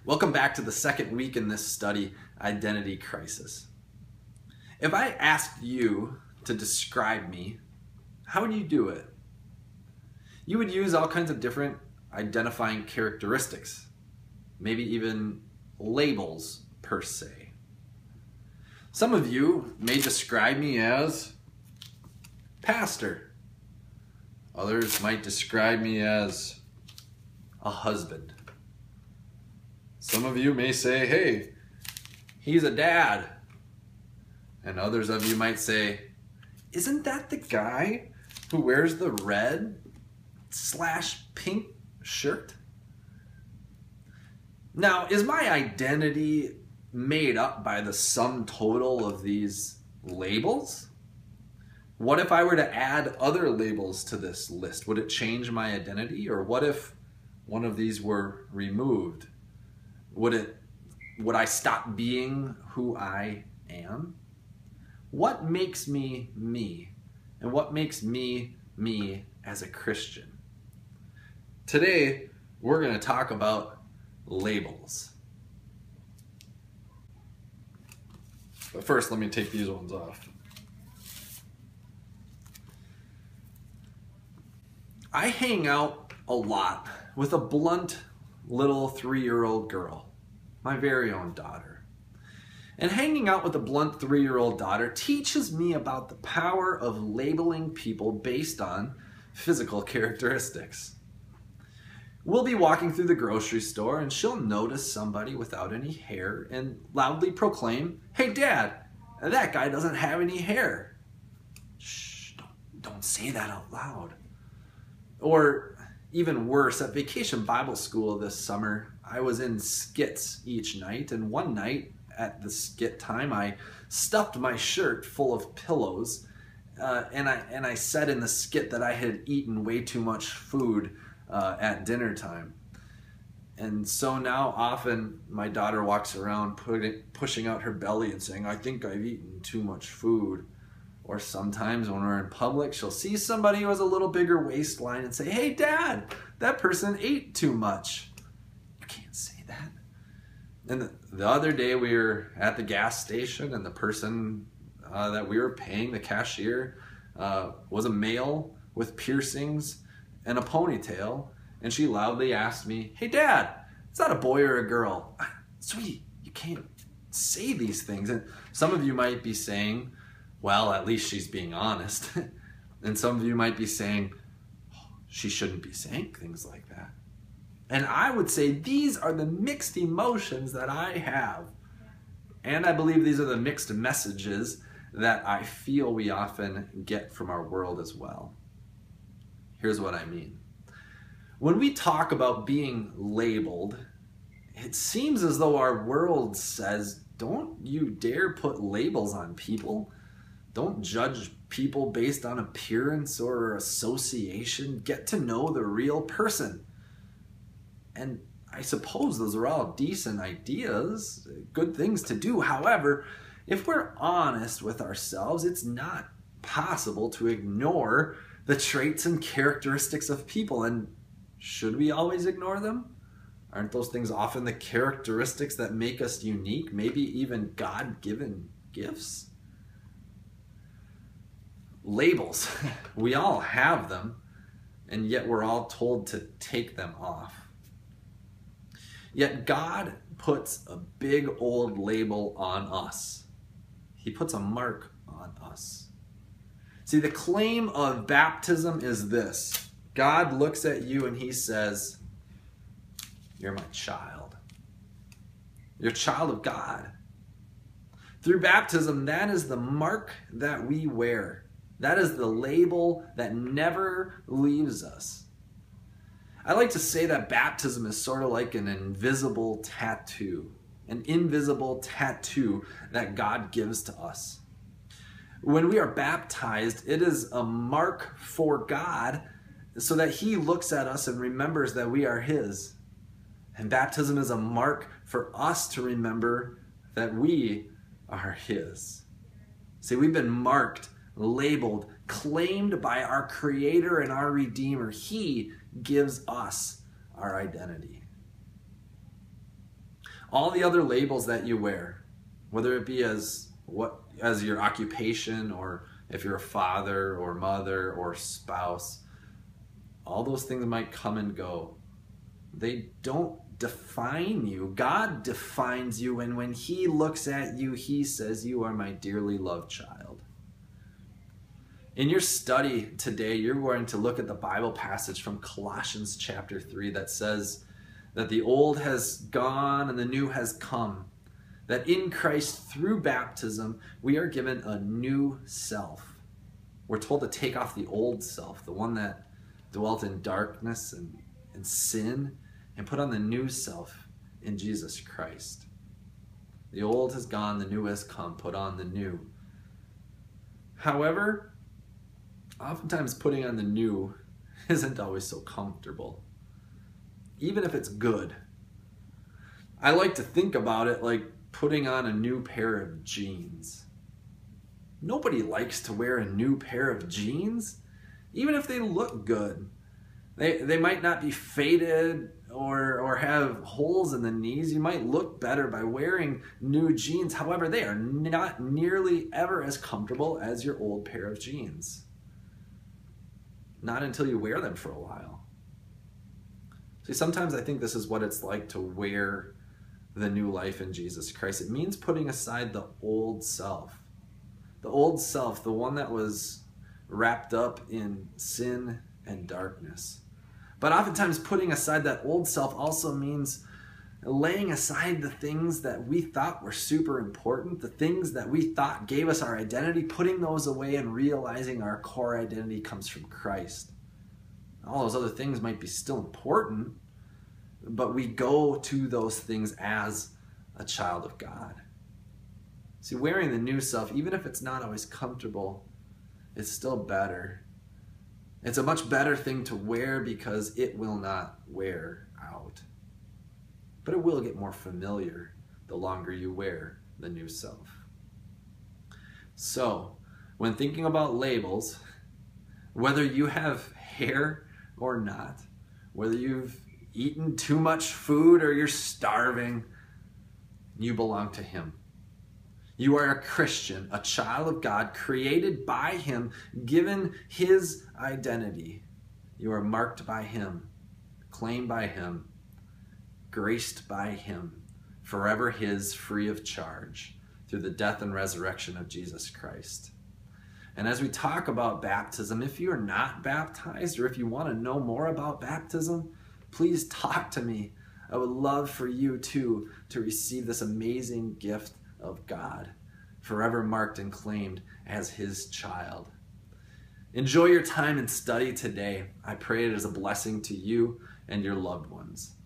Welcome back to the second week in this study, Identity Crisis. If I asked you to describe me, how would you do it? You would use all kinds of different identifying characteristics, maybe even labels per se. Some of you may describe me as pastor. Others might describe me as a husband. Some of you may say, hey, he's a dad. And others of you might say, isn't that the guy who wears the red/pink shirt? Now, is my identity made up by the sum total of these labels? What if I were to add other labels to this list? Would it change my identity? Or what if one of these were removed? Would I stop being who I am? What makes me me? And what makes me me as a Christian? Today, we're going to talk about labels. But first, let me take these ones off. I hang out a lot with a blunt little 3-year-old girl, my very own daughter. And hanging out with a blunt 3-year-old daughter teaches me about the power of labeling people based on physical characteristics. We'll be walking through the grocery store and she'll notice somebody without any hair and loudly proclaim, "Hey Dad, that guy doesn't have any hair." Shh, don't say that out loud. Or even worse, at Vacation Bible School this summer, I was in skits each night, and one night at the skit time, I stuffed my shirt full of pillows, and I said in the skit that I had eaten way too much food at dinner time. And so now often my daughter walks around pushing out her belly and saying, "I think I've eaten too much food." Or sometimes when we're in public, she'll see somebody who has a little bigger waistline and say, "Hey Dad, that person ate too much." You can't say that. And the other day we were at the gas station and the person that we were paying, the cashier, was a male with piercings and a ponytail. And she loudly asked me, "Hey Dad, is that a boy or a girl?" Sweetie, you can't say these things. And some of you might be saying, well, at least she's being honest. And some of you might be saying, she shouldn't be saying things like that. And I would say these are the mixed emotions that I have. And I believe these are the mixed messages that I feel we often get from our world as well. Here's what I mean. When we talk about being labeled, it seems as though our world says, don't you dare put labels on people. Don't judge people based on appearance or association. Get to know the real person. And I suppose those are all decent ideas, good things to do. However, if we're honest with ourselves, it's not possible to ignore the traits and characteristics of people. And should we always ignore them? Aren't those things often the characteristics that make us unique, maybe even God-given gifts? Labels, we all have them, and yet we're all told to take them off. Yet God puts a big old label on us. He puts a mark on us. See, the claim of baptism is this. God looks at you and he says, "You're my child. You're a child of God." Through baptism, that is the mark that we wear. That is the label that never leaves us. I like to say that baptism is sort of like an invisible tattoo that God gives to us. When we are baptized, it is a mark for God so that he looks at us and remembers that we are his. And baptism is a mark for us to remember that we are his. See, we've been marked, labeled, claimed by our Creator and our Redeemer. He gives us our identity. all the other labels that you wear, whether it be as your occupation, or if you're a father or mother or spouse, all those things might come and go. They don't define you. God defines you, and when He looks at you, He says, "You are my dearly loved child." In your study today, you're going to look at the Bible passage from Colossians chapter 3 that says that the old has gone and the new has come. That in Christ, through baptism, we are given a new self. We're told to take off the old self, the one that dwelt in darkness and sin, and put on the new self in Jesus Christ. The old has gone, the new has come. Put on the new. However, oftentimes putting on the new isn't always so comfortable, even if it's good. I like to think about it like putting on a new pair of jeans. Nobody likes to wear a new pair of jeans, even if they look good. They might not be faded or have holes in the knees. You might look better by wearing new jeans. However, they are not nearly ever as comfortable as your old pair of jeans. Not until you wear them for a while. See, sometimes I think this is what it's like to wear the new life in Jesus Christ. It means putting aside the old self. The old self, the one that was wrapped up in sin and darkness. But oftentimes putting aside that old self also means laying aside the things that we thought were super important, the things that we thought gave us our identity, putting those away and realizing our core identity comes from Christ. All those other things might be still important, but we go to those things as a child of God. See, wearing the new self, even if it's not always comfortable, it's still better. It's a much better thing to wear because it will not wear out. But it will get more familiar the longer you wear the new self. So, when thinking about labels, whether you have hair or not, whether you've eaten too much food or you're starving, you belong to Him. You are a Christian, a child of God, created by Him, given His identity. You are marked by Him, claimed by Him, graced by Him, forever His, free of charge, through the death and resurrection of Jesus Christ. And as we talk about baptism, if you are not baptized, or if you want to know more about baptism, please talk to me. I would love for you too to receive this amazing gift of God, forever marked and claimed as His child. Enjoy your time and study today. I pray it is a blessing to you and your loved ones.